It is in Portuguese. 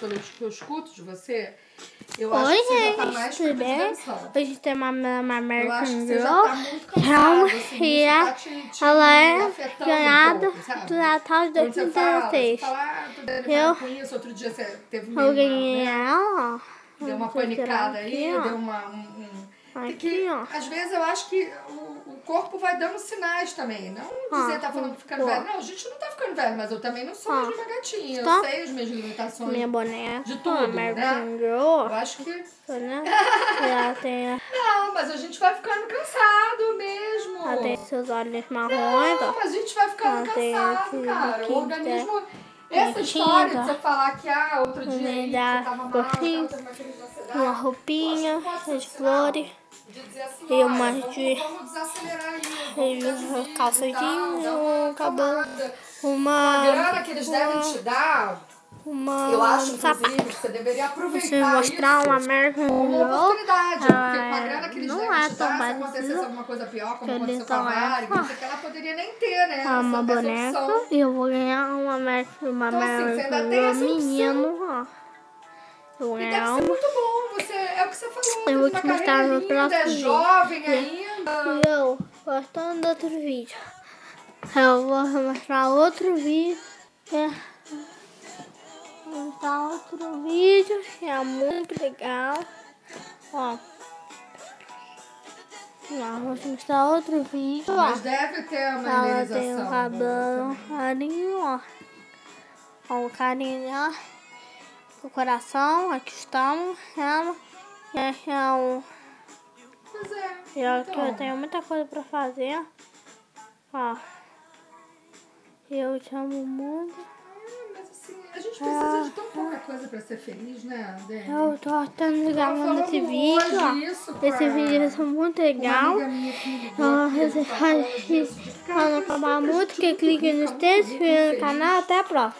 pelos que eu escuto de você, eu acho que você já tá mais tudo bem? atenção. Hoje tem uma American Eu acho que você Girl. já tá muito cansada, assim, E isso tá te ela é afetando ganhada um pouco, sabe? do Natal de Quando você fala, 2016. tô dando com isso, outro dia você teve Eu meio ganhei né? ela. Deu uma panicada aí, aqui, deu uma... Aqui, ó. Às vezes eu acho que o corpo vai dando sinais também. Não dizer tá falando ficando velho. Não, a gente não tá ficando velho, mas eu também não sou mais uma gatinha. Eu sei as minhas limitações. Minha boneca. De tudo, American né? Girl. Eu acho que... Né? Ela tem, Não, mas a gente vai ficando cansado mesmo. ela tem seus olhos marrons. Não, mas a gente vai ficando cansado, cara. O organismo... Essa história de você falar que outro dia aí, você tava mal, uma roupinha, as flores. de dizer assim, E uma vamos desacelerar aí. Calça jeans, um cabelo, uma grana que eles devem te dar. Eu acho, inclusive, que você deveria aproveitar mostrar isso uma American como uma Girl. oportunidade. Porque com a grana que eles Não devem é te tão dar, se parecido. acontecesse alguma coisa pior, como Que aconteceu eles com a são Mari, não sei o que, ela poderia nem ter, né? uma essa boneca. opção. E eu vou ganhar uma American Então, assim, você ainda tem Girl essa opção. menino, ó. Eu vou E ganhar deve ser muito bom. Você, é o que você falou. Eu vou uma te mostrar carreira no linda, próximo é vídeo. jovem ainda. E eu, gostando do outro vídeo. Eu vou mostrar outro vídeo. Vou mostrar outro vídeo que é muito legal. Ó. Vou te mostrar outro vídeo. Mas deve ter uma Ela indenização. tem um cabelo carinho, ó. Ó, um carinho, ó. O coração, aqui estamos. Ela. E aqui é um... Pois é. E aqui eu tenho muita coisa pra fazer. Ó. Eu te amo muito. Mas assim, a gente precisa de tão pouca coisa pra ser feliz, né, Dani? Eu tô tentando gravando esse vídeo, ó. Esse vídeo é muito legal. Quando acabar muito, que clique no texto e no canal. Até a próxima.